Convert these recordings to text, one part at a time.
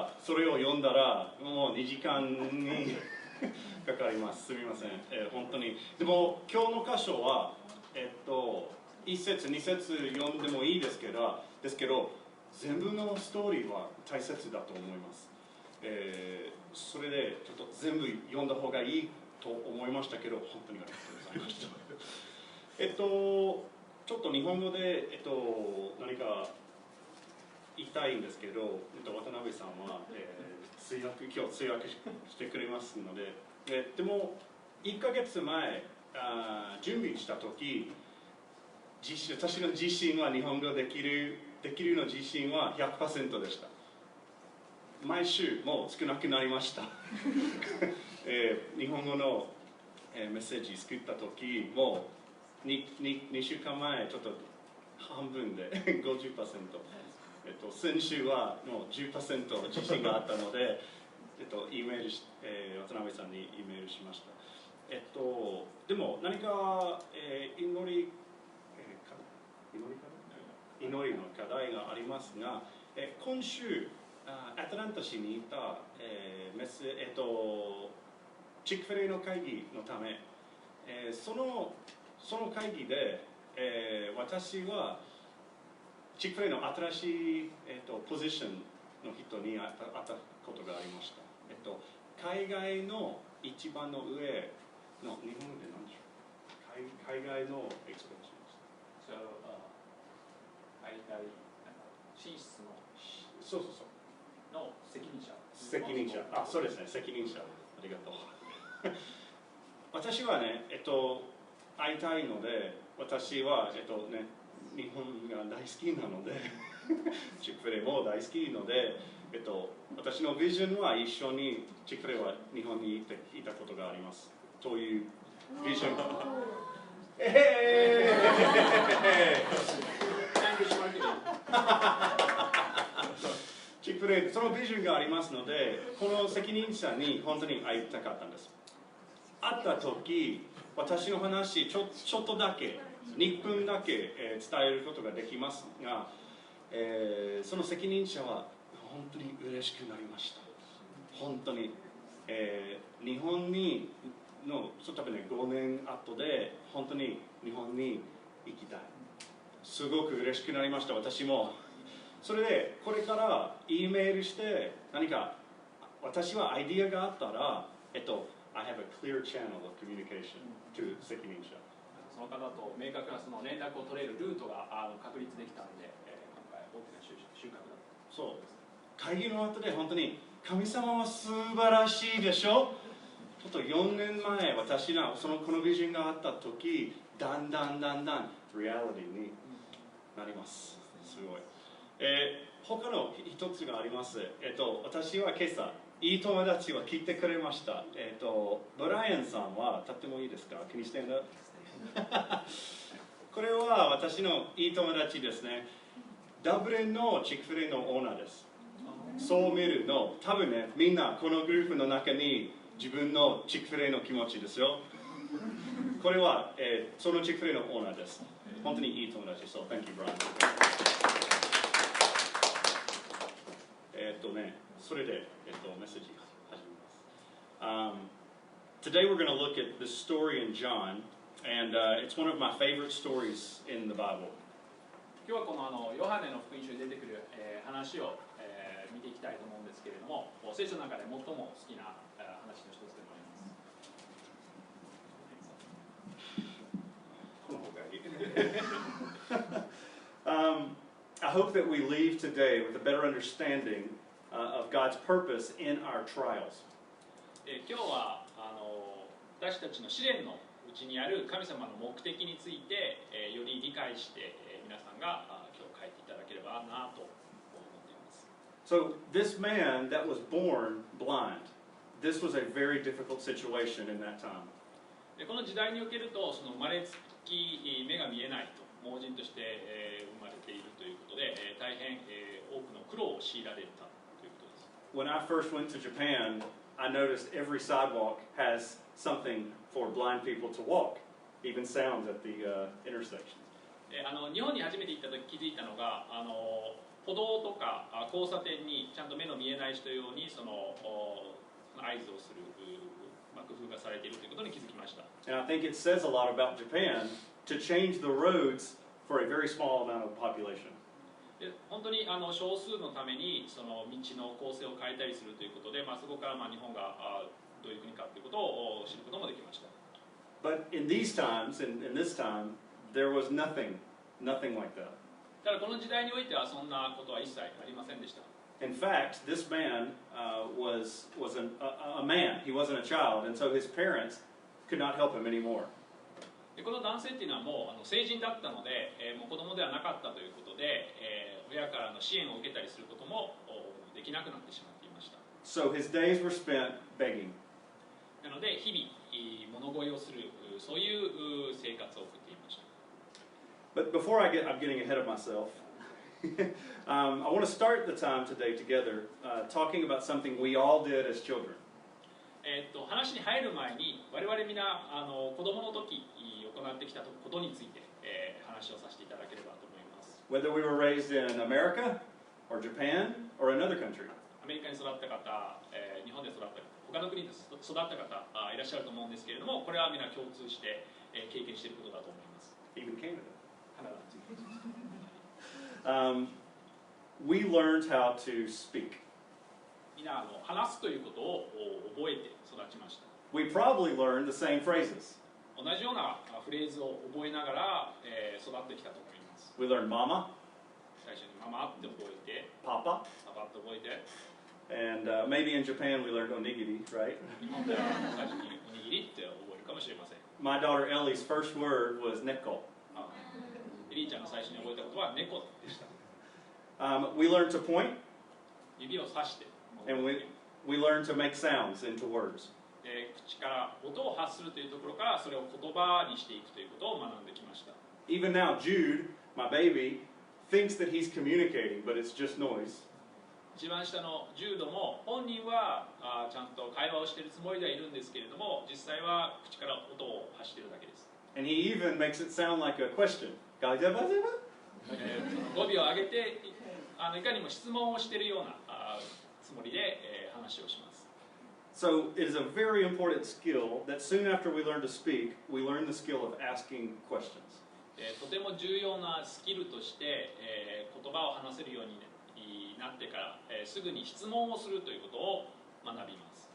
らそれを読んだらもう2時間にかかります。すみません、本当に。でも今日の箇所は、1節2節読んでもいいですけど全部のストーリーは大切だと思います。それでちょっと全部読んだ方がいいと思いましたけど、本当にありがとうございました。ちょっと日本語で、何か言いたいんですけど、渡辺さんは、今日通訳してくれますので、でも1ヶ月前準備した時、私の自信は日本語できるの自信は 100% でした。毎週もう少なくなりました。日本語のメッセージ作った時もう 2週間前ちょっと半分で 50%、先週はもう 10% 自信があったので、Eメール渡辺さんに E メールしました。でも何か、祈りの課題がありますが、今週アトランタ市にいた、チックフィレの会議のため、その会議で、私はチックフィレの新しい、ポジションの人に会ったことがありました。海外の一番の上の日本で何でしょう、海外のエクスペンションです。海外進出のそうの責任者。そうですね、責任者。ありがとう。私はね、会いたいので、私は、日本が大好きなので、チックフィレも大好きなので、私のビジョンは一緒にチックフィレは日本にいたことがあります。というビジョン。チックフィレ、そのビジョンがありますので、この責任者に本当に会いたかったんです。会った時、私の話ちょっとだけ2分だけ、伝えることができますが、その責任者は本当に嬉しくなりました。本当に、日本にの多分ね5年後で本当に日本に行きたい。すごく嬉しくなりました。私も。それでこれから E メールして何か私はアイディアがあったら、I have a clear channel of communication to 責任者。その方と明確なその連絡を取れるルートが確立できたので、今回大きな収穫だった。そうです。会議の後で本当に神様は素晴らしいでしょ。ちょっと4年前私がこのビジョンがあった時、だんだんリアリティになります。すごい。他の一つがあります。私は今朝いい友達は来てくれました。ブライアンさんはとってもいいですか？ Can you stand up? これは私のいい友達ですね。ダブリンのチックフィレのオーナーです。そう見るの、多分ね、みんなこのグループの中に自分のチックフィレの気持ちですよ。これは、そのチックフィレのオーナーです。本当にいい友達です。So, thank you, Brian. それで、メッセージ始めます。Today we're going to look at the story in John, and it's one of my favorite stories in the Bible. 今日はこのヨハネの福音書に出てくる、話を、見ていきたいと思うんですけれども、聖書の中で最も好きな話の一つでもあります。この方がいい。I hope that we leave today with a better understanding of God's purpose in our trials. 今日は私たちの試練のうちにある神様の目的について、より理解して、皆さんが今日書いていただければなと思っています。So this man that was born blind, this was a very difficult situation in that time. この時代におけると、その生まれつき目が見えないと盲人として、生まれているということで、大変、多くの苦労を強いられたということです。When I first went to Japan, I noticed every sidewalk has something for blind people to walk, even sounds at the intersections. 日本に初めて行った時気づいたのが、歩道とか交差点にちゃんと目の見えない人用にその合図をする工夫がされているということに気づきました。And I think it says a lot about Japan to change the roads for a very small amount of population. で本当に少数のためにその道の構成を変えたりするということで、そこから日本がどういう国かということを知ることもできました。But in these times, in this time, there was nothing like that. ただこの時代においてはそんなことは一切ありませんでした。In fact, this man was a man. He wasn't a child, and so his parents could not help him anymore. でこの男性っていうのはもう成人だったので、もう子供ではなかったということで、親からの支援を受けたりすることもできなくなってしまっていました。So his days were spent begging. なので日々物乞いをするそういう生活を送っていました。But before I'm getting ahead of myself. I want to start the time today together talking about something we all did as children. 話に入る前に我々みんな子供の時行ってきたことについて、話をさせていただければと思います。Whether we were raised in America or Japan or another country. アメリカに育った方、日本で育った方、他の国で育った方いらっしゃると思うんですけれども、これはみんな共通して、経験していることだと思います。Even Canada. カナダ。We learned how to speak. みんな話すということを覚えて育ちました。We probably learned the same phrases. 同じようなフレーズを覚えながら、育ってきたと思います。We learned mama, 最初にママって覚えて、 papa, パパって覚えて、 and maybe in Japan we learned onigiri, right? 日本では最初におにぎりって覚えるかもしれません。My daughter Ellie's first word was neko. エリーちゃんが最初に覚えたことは猫でした。We learned to point, 指をさして、and we learned to make sounds into words. 口から音を発するというところからそれを言葉にしていくということを学んできました。Even now, Jude, my baby, thinks that he's communicating, but it's just noise. 一番下のジュードも本人はちゃんと会話をしているつもりではいるんですけれども、実際は口から音を発しているだけです。And he even makes it sound like a question. 語尾を上げていかにも質問をしているようなつもりで、話をします。So it is a very important skill that soon after we learn to speak, we learn the skill of asking questions. とても重要なスキルとして、言葉を話せるようになってから、すぐに質問をするということを学びます。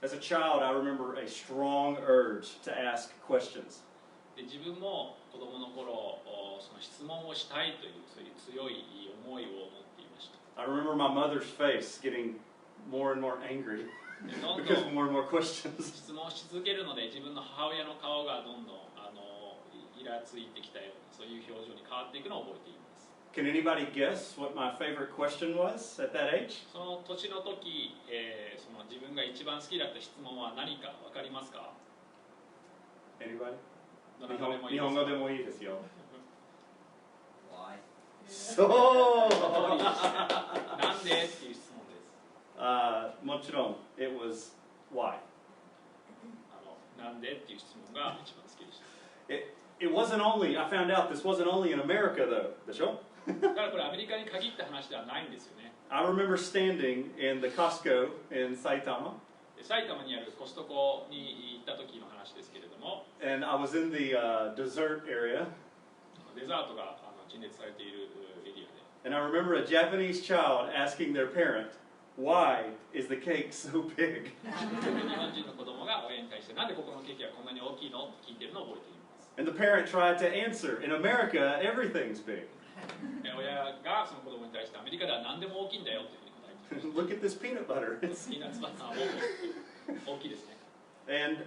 As a child, I remember a strong urge to ask questions. で自分も子供の頃その質問をしたいというそういう強い思いを持っていました。I remember my mother's face getting more and more angry どんどん because more and more questions. 質問し続けるので自分の母親の顔がどんどんイラついてきたようなそういう表情に変わっていくのを覚えています。Can anybody guess what my favorite question was at that age? その年の時、その自分が一番好きだった質問は何か分かりますか？ Anybody? 日本語でもいいです。日本語でもいいですよ。Why? そうなんでっていう質問です。もちろん、it was why. なんでっていう質問が一番好きでした。It wasn't only, I found out this wasn't only in America though, でしょ？だからこれアメリカに限った話ではないんですよね。I remember standing in the Costco in Saitama. 埼玉にあるコストコに行った時の話ですけれども、And I was in the dessert area. デザートが陳列されているエリアで。And I remember a Japanese child asking their parent, "Why is the cake so big?" 日本人の子供が親に対してなんでここのケーキはこんなに大きいのって聞いてるのを覚えています。And the parent tried to answer, "In America, everything's big." 親がその子供に対してアメリカでは何でも大きいんだよというふうに答えていました。Look at this peanut butter. ピーナッツバターも大きいですね。And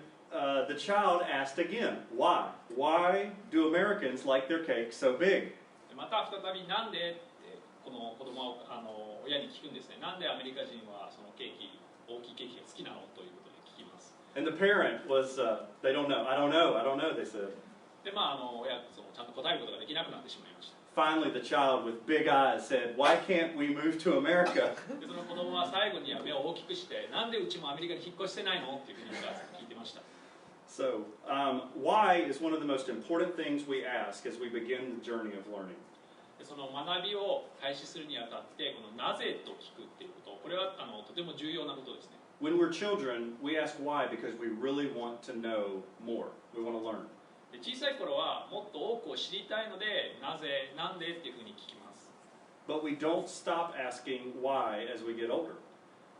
the child asked again, "Why? Why do Americans like their cake so big?" また再びなんでってこの子供は親に聞くんですね。なんでアメリカ人はそのケーキ大きいケーキが好きなのということで聞きます。And the parent was, "They don't know. I don't know. I don't know." They said. で親ちゃんと答えることができなくなってしまいました。Finally, the child with big eyes said, "Why can't we move to America?" でその子供は最後には目を大きくしてなんでうちもアメリカに引っ越してないのっていうふうに聞いてました。So, why is one of the most important things we ask as we begin the journey of learning. でその学びを開始するにあたってこのなぜと聞くっていうこと、これはとても重要なことですね。When we're children, we ask why because we really want to know more. We want to learn. で小さい頃はもっと多くを知りたいので、なぜ、なんでっていうふうに聞きます。But we don't stop asking why as we get older.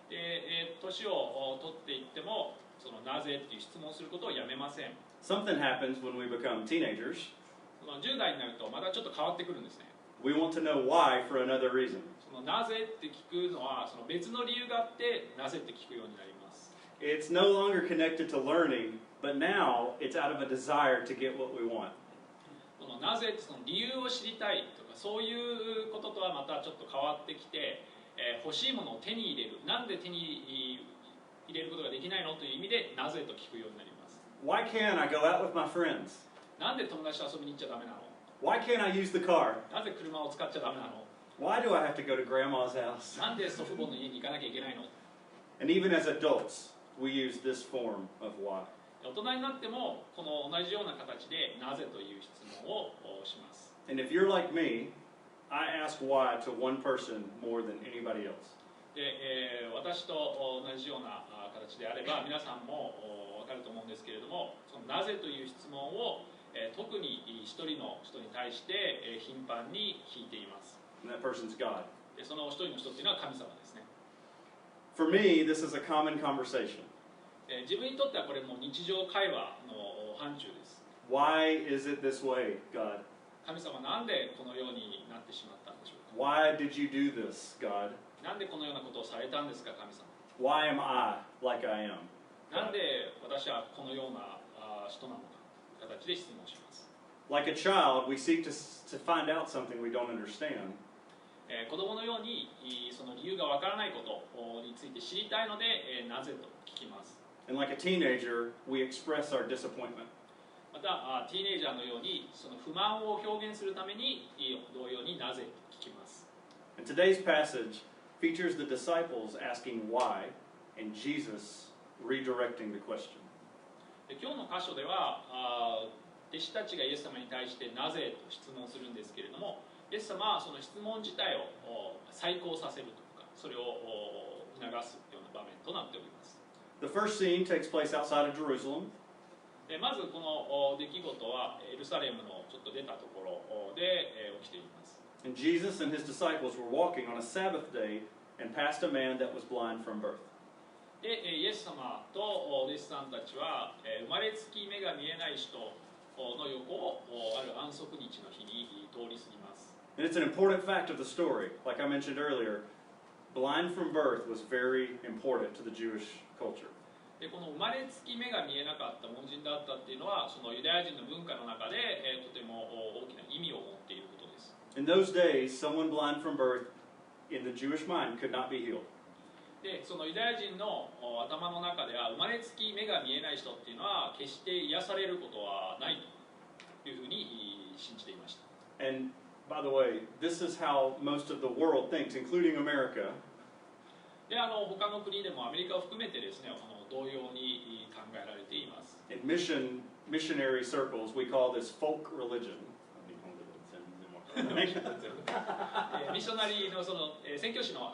で、年を取っていっても、そのなぜっていう質問をすることをやめません。Something happens when we become teenagers. その10代になるとまたちょっと変わってくるんですね。We want to know why for another reason. そのなぜって聞くのはその別の理由があってなぜって聞くようになります。It's no longer connected to learning, but now it's out of a desire to get what we want. そのなぜってその理由を知りたいとかそういうこととはまたちょっと変わってきて、欲しいものを手に入れる、なんで手に入れることができないのという意味でなぜと聞くようになります。Why can't I go out with my friends? なんで友達と遊びに行っちゃダメなの？ Why can't I use the car? なぜ車を使っちゃダメなの？ Why do I have to go to grandma's house? なんで祖父母の家に行かなきゃいけないの？ And even as adults, we use this form of why. 大人になってもこの同じような形でなぜという質問をします。 And if you're like me, I ask why to one person more than anybody else. で、私と同じような形であれば皆さんも分かると思うんですけれども、そのなぜという質問を特に一人の人に対して頻繁に聞いています。 And that person's God. でその一人の人っていうのは神様ですね。 For me, this is a common conversation. 自分にとってはこれも日常会話の範疇です。 Why is it this way, God? 神様なんでこのようになってしまったんでしょうか。 Why did you do this, God? なんでこのようなことをされたんですか、神様。 Why am I like I am? なんで私はこのような人なのかという形で質問します。 Like a child, we seek to find out something we don't understand. 子供のようにその理由がわからないことについて知りたいので、なぜと聞きます。 And like a teenager, we express our disappointment. またティーネイジャーのようにその不満を表現するために同様になぜと聞きます。 And today's passage features the disciples asking why and Jesus redirecting the question. で今日の箇所では弟子たちがイエス様に対してなぜと質問するんですけれども、イエス様はその質問自体を再考させるというか、それを促すような場面となっております。 The first scene takes place outside of Jerusalem. まずこの出来事はエルサレムのちょっと出たところで起きています。 And Jesus and his disciples were walking on a Sabbath day and passed a man that was blind from birth. でイエス様と弟子さんたちは生まれつき目が見えない人の横をある安息日の日に通り過ぎます。 And it's an important fact of the story. Like I mentioned earlier, blind from birth was very important to the Jewish culture. でこの生まれつき目が見えなかった盲人だったっていうのはそのユダヤ人の文化の中でとても大きな意味を持っていることです。 In those days, someone blind from birth in the Jewish mind could not be healed. でそのユダヤ人の頭の中では生まれつき目が見えない人っていうのは決して癒されることはないというふうに信じていました。 And by the way, this is how most of the world thinks, including America. で他の国でもアメリカを含めてですね同様に考えられています。 In missionary circles, we call this folk religion. ミッショナリーのその宣教師の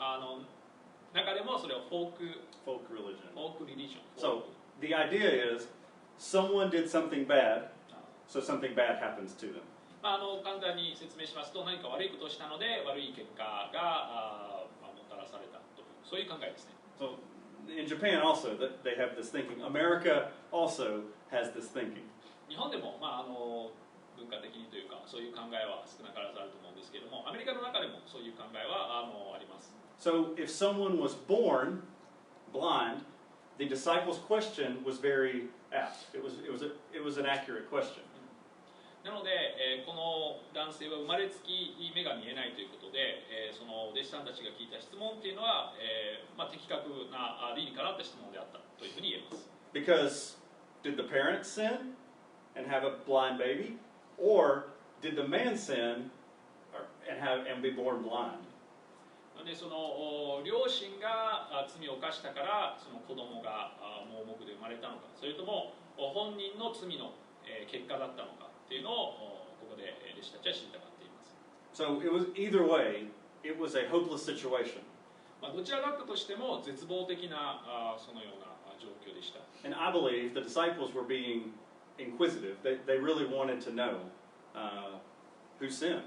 中でもそれをフォーク folk religion. リリジョン。 So the idea is someone did something bad, so something bad happens to them. 簡単に説明しますと、何か悪いことをしたので悪い結果がもたらされたというそういう考えですね。 So in Japan also, they have this thinking. America also has this thinking. 日本でも文化的にというかそういう考えは少なからずあると思うんですけれども、アメリカの中でもそういう考えはあります。 So if someone was born blind, the disciples' question was very apt. It was an accurate question. なので、この男性は生まれつき目が見えないということで、その弟子さんたちが聞いた質問っていうのは、的確な理にかなった質問であったというふうに言えます。 Because did the parents sin and have a blind baby, or did the man sin and be born blind? でその両親が罪を犯したからその子供が盲目で生まれたのか、それとも本人の罪の結果だったのかっていうのをここで弟子たちは知りたがっています。So it was either way, it was a hopeless situation. どちらだったとしても絶望的なそのような状況でした。 And I believe the disciples were being inquisitive. They really wanted to know who sinned.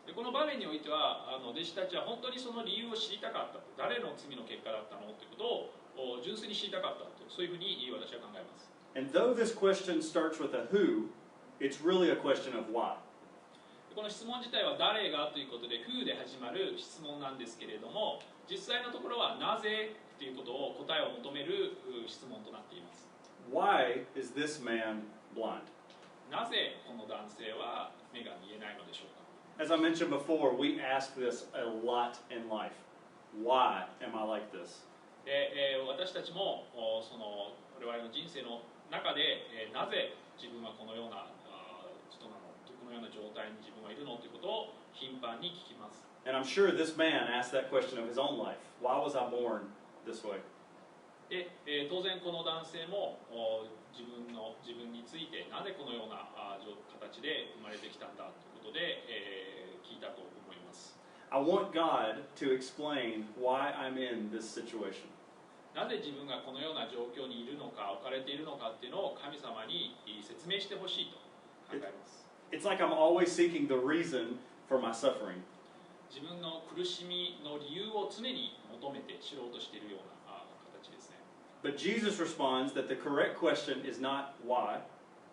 でこの場面においては弟子たちは本当にその理由を知りたかったと、誰の罪の結果だったのということを純粋に知りたかったと、そういうふうに私は考えます。 And though this question starts with a who, it's really a question of why. この質問自体は誰がということで who で始まる質問なんですけれども、実際のところはなぜということを答えを求める質問となっています。 Why is this man blind? なぜこの男性は目が見えないのでしょうか。 As I mentioned before, we ask this a lot in life. Why am I like this? で私たちもその我々の人生の中でなぜ自分はこのような人なの、このような状態に自分はいるのということを頻繁に聞きます。 And I'm sure this man asked that question of his own life. Why was I born this way? で当然この男性も自分についてなぜこのような形で生まれてきたんだということで聞いたと思います。 I want God to explain why I'm in this situation. なぜ自分がこのような状況にいるのか、置かれているのかっていうのを神様に説明してほしいと考えます。 It's like I'm always seeking the reason for my suffering. 自分の苦しみの理由を常に求めて知ろうとしているような形ですね。 But Jesus responds that the correct question is not why,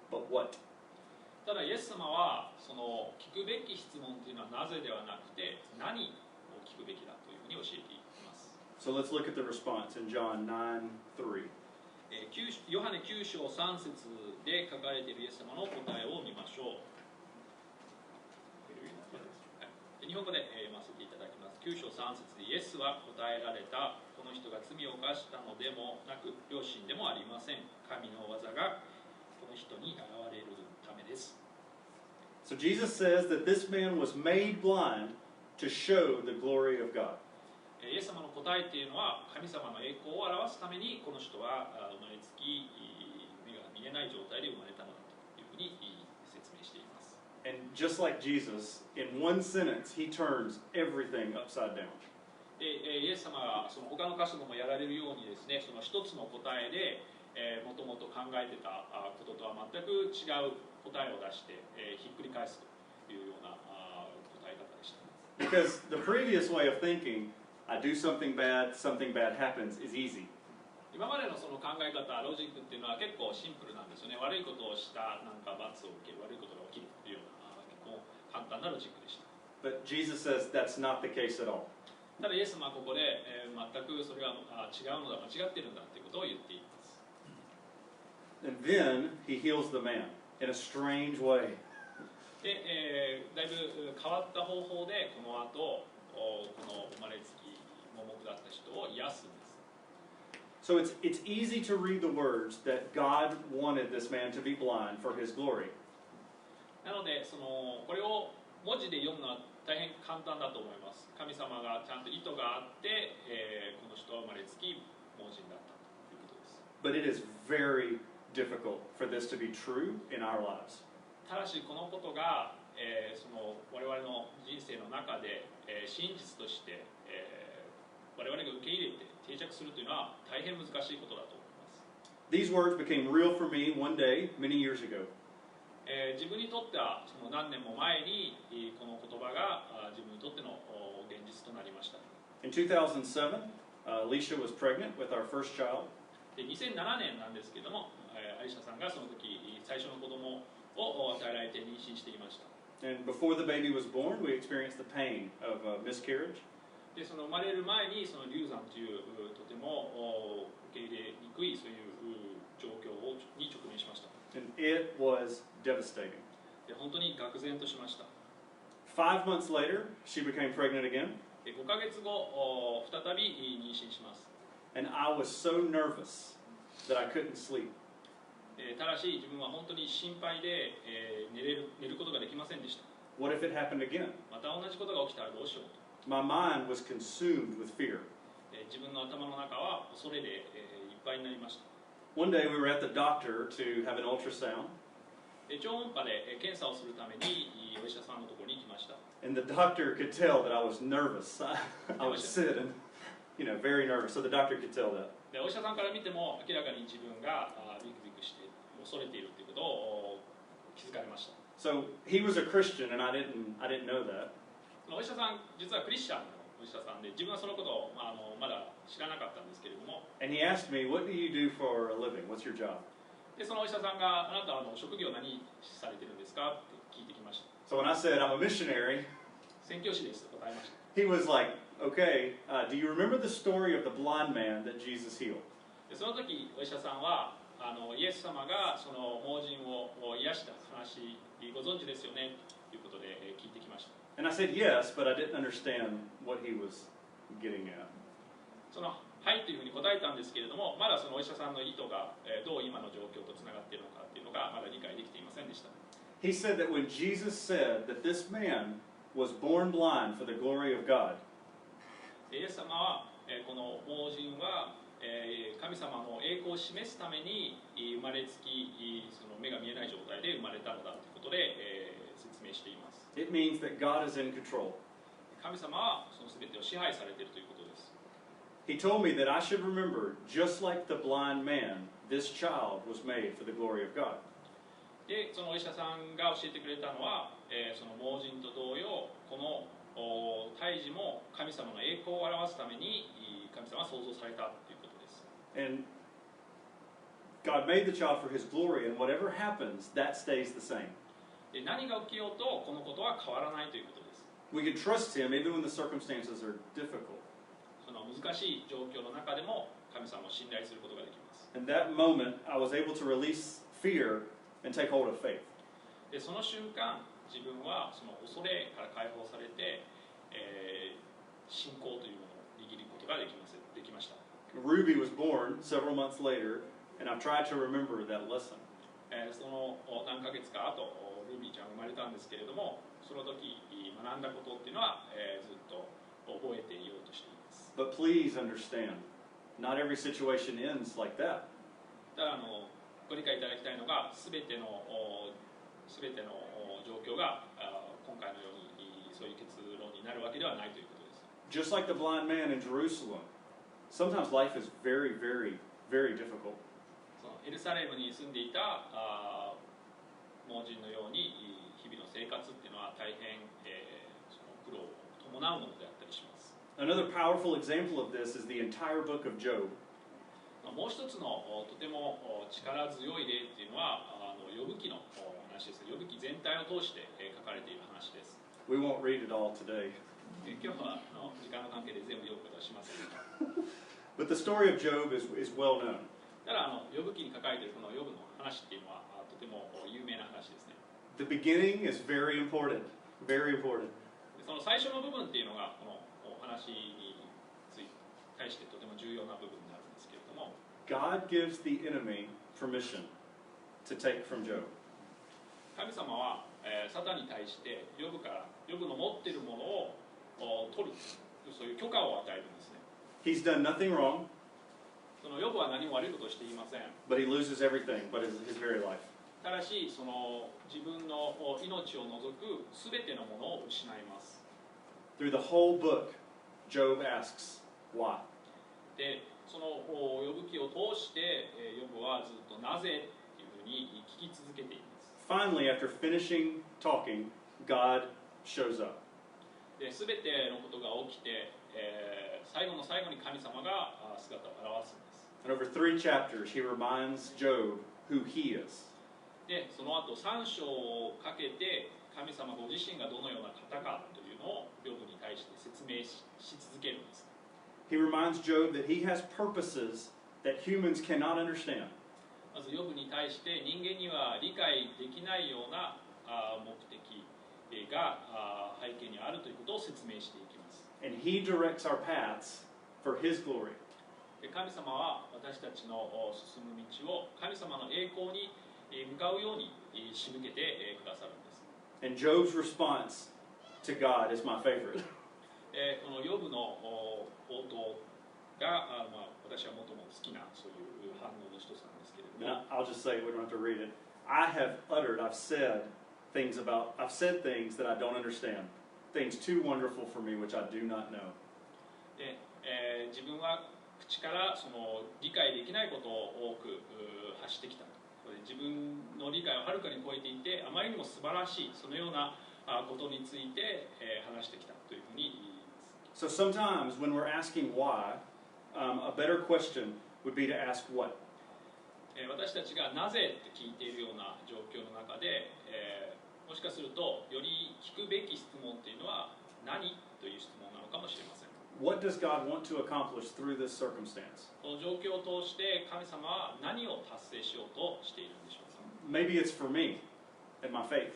but what. ただイエス様はその聞くべき質問というのはなぜではなくて何を聞くべきだというふうに教えています。 So let's look at the response in John 9:3. ヨハネ9章3節で書かれているイエス様の答えを見ましょう。日本語で読ませていただきます。9章3節でイエスは答えられた。この人が罪を犯したのでもなく良心でもありません。神の技がこの人に現れるためです。 So Jesus says that this man was made blind to show the glory of God. イエス様の答えというのは神様の栄光を表すためにこの人は生まれつき目が見えない状態で生まれたのだというふうに説明しています。 And just like Jesus, in one sentence, he turns everything upside down. でイエス様がその他の箇所でもやられるようにですね、その一つの答えでもともと考えてたこととは全く違う答えを出してひっくり返すというような答え方でした。 Because the previous way of thinking, I do something bad happens, is easy. 今までのその考え方、ロジックっていうのは結構シンプルなんですよね。悪いことをしたなんか罰を受ける、悪いことが起きるというような結構簡単なロジックでした。 But Jesus says that's not the case at all. ただイエス様はここで、全くそれが違うのだ、間違ってるんだということを言っています。 And then he heals the man in a strange way. で、だいぶ変わった方法でこの後この生まれつき盲目だった人を癒すんです。 So it's easy to read the words that God wanted this man to be blind for his glory. なのでこれを文字で読むのは大変簡単だと思います。神様がちゃんと意図があって、この人は生まれつき盲人だったということです。 But it is very difficult for this to be true in our lives. ただしこのことが、我々の人生の中で、真実として、我々が受け入れて定着するというのは大変難しいことだと思います。 These words became real for me one day many years ago. 自分にとってはその何年も前にこの言葉が自分にとっての現実となりました。 In 2007, Alicia was pregnant with our first child. で2007年なんですけども、アリシャさんがその時最初の子供を与えられて妊娠していました。 And before the baby was born, we experienced the pain of miscarriage. でその生まれる前にその流産というとても受け入れにくいそういう状況に直面しました。 And it was devastating. で本当に愕然としました。 5 months later, she became pregnant again. で5ヶ月後再び妊娠します。 And I was so nervous that I couldn't sleep. ただし自分は本当に心配で、寝ることができませんでした。 What if it happened again? また同じことが起きたらどうしようと。 My mind was consumed with fear. 自分の頭の中は恐れで、いっぱいになりました。 One day we were at the doctor to have an ultrasound. 超音波で検査をするためにお医者さんのところに行きました。 And the doctor could tell that I was nervous. I would sit and, very nervous. So the doctor could tell that. でお医者さんから見ても明らかに自分がビクビクして恐れているということを気づかれました。 So he was a Christian, and I didn't know that. お医者さん実はクリスチャンのお医者さんで自分はそのことを、まだ知らなかったんですけれども。 And he asked me, "What do you do for a living? What's your job?" でそのお医者さんがあなたは職業何されてるんですかって聞いてきました。 So when I said I'm a missionary, 宣教師ですと答えました。 he was like, "Okay, do you remember the story of the blind man that Jesus healed?" でその時お医者さんはイエス様がその盲人を癒した話ご存知ですよねということで聞いてきました。 And I said yes, but I didn't understand what he was getting at. そのはいというふうに答えたんですけれども、まだそのお医者さんの意図がどう今の状況とつながっているのかっていうのがまだ理解できていませんでした。 He said that when Jesus said that this man was born blind for the glory of God, イエス様はこの盲人は神様の栄光を示すために生まれつきその目が見えない状態で生まれたのだということで説明しています。 it means that God is in control. 神様はその全てを支配されているということです。 He told me that I should remember, just like the blind man, this child was made for the glory of God. でそのお医者さんが教えてくれたのは、その盲人と同様この胎児も神様の栄光を表すために神様は創造されたということです。 And God made the child for his glory, and whatever happens, that stays the same. で何が起きようとこのことは変わらないということです。 We can trust him even when the circumstances are difficult. その難しい状況の中でも神様を信頼することができます。 In that moment, I was able to release fear and take hold of faith. でその瞬間自分はその恐れから解放されて、信仰というものを握ることができました。 Ruby was born several months later, and I've tried to remember that lesson. その何ヶ月か後ルビーちゃんが生まれたんですけれども、その時学んだことっていうのは、ずっと覚えていようとしています。 But please understand, not every situation ends like that. ただご理解いただきたいのが全ての状況が今回のようにそういう結論になるわけではないということです。 Just like the blind man in Jerusalem, sometimes life is very, very, very difficult. そのエルサレムに住んでいた盲人のように日々の生活っていうのは大変、その苦労を伴うものであったりします。 Another powerful example of this is the entire book of Job. もう一つのとても力強い例っていうのはヨブ記の話です。ヨブ記全体を通して書かれている話です。 We won't read it all today. 今日は時間の関係で全部読むことはしませんが、 But the story of Job is well known. ただヨブ記に書かれているこのヨブの話っていうのはとても有名な話ですね。 The beginning is very important. Very important. その最初の部分っていうのがこのお話に対してとても重要な部分になるんですけれども、 God gives the enemy permission to take from Job. 神様は、サタンに対してヨブの持っているものを取る、そういう許可を与えるんですね。 He's done nothing wrong, そのヨブは何も悪いことをしていません。 but he loses everything but his very life. ただしその自分の命を除くすべてのものを失います。 Through the whole book, Job asks, why? でそのヨブ記を通してヨブはずっとなぜっていうふうに聞き続けています。 Finally, after finishing talking, God shows up. で全てのことが起きて、最後の最後に神様が姿を現すんです。 And over 3 chapters, he reminds Job who he is. でその後3章をかけて神様ご自身がどのような方かというのをヨブに対して説明 し続けるんです。 He reminds Job that he has purposes that humans cannot understand. まずヨブに対して人間には理解できないような目的が背景にあるということを説明していきます。 And he directs our paths for his glory. で神様は私たちの進む道を神様の栄光に向かうように仕向けてくださるんです。 And Job's response to God is my favorite. このヨブの応答が、私は最も好きなそういう反応の一つなんですけれども、 And I'll just say, we don't have to read it. I've said things that I don't understand. Things too wonderful for me which I do not know. で、自分は口からその理解できないことを多く発してきた。自分の理解をはるかに超えていて、あまりにも素晴らしいそのようなことについて話してきたというふうに言います。So sometimes when we're asking why, a better question would be to ask what. 私たちがなぜって聞いているような状況の中で、もしかするとより聞くべき質問っていうのは何という質問なのかもしれません。What does God want to accomplish through this circumstance? この状況を通して神様は何を達成しようとしているんでしょうか。 Maybe it's for me and my faith.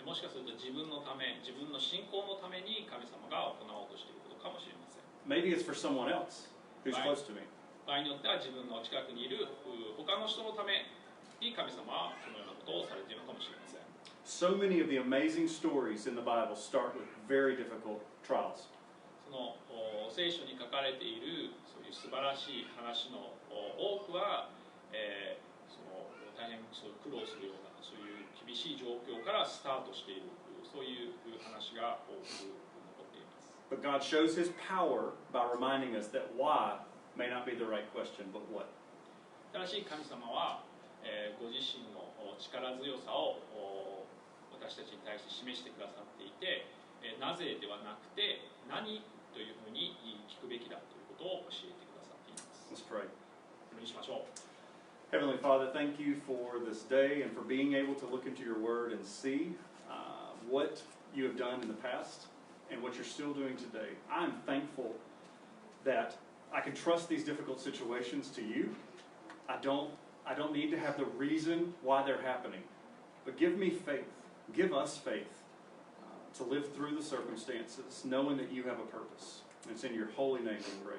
もしかすると自分のため、自分の信仰のために神様が行おうとしていることかもしれません。 Maybe it's for someone else who's close to me. 場合によっては自分の近くにいる他の人のために神様はそのようなことをされているのかもしれません。 So many of the amazing stories in the Bible start with very difficult trials. その聖書に書かれているそういう素晴らしい話の多くは、その大変そう苦労するようなそういう厳しい状況からスタートしているそういう話が多く残っています。 But God shows His power by reminding us that why may not be the right question, but what. ただし神様は、ご自身の力強さを私たちに対して示してくださっていて、なぜではなくて何というふうに聞くべきだということを教えてくださっています。 Let's pray. お祈りしましょう。 Heavenly Father, thank you for this day and for being able to look into your word and see what you have done in the past and what you're still doing today. I'm thankful that I can trust these difficult situations to you. I don't need to have the reason why they're happening, but give me faith. Give us faith to live through the circumstances, knowing that you have a purpose. And it's in your holy name we pray.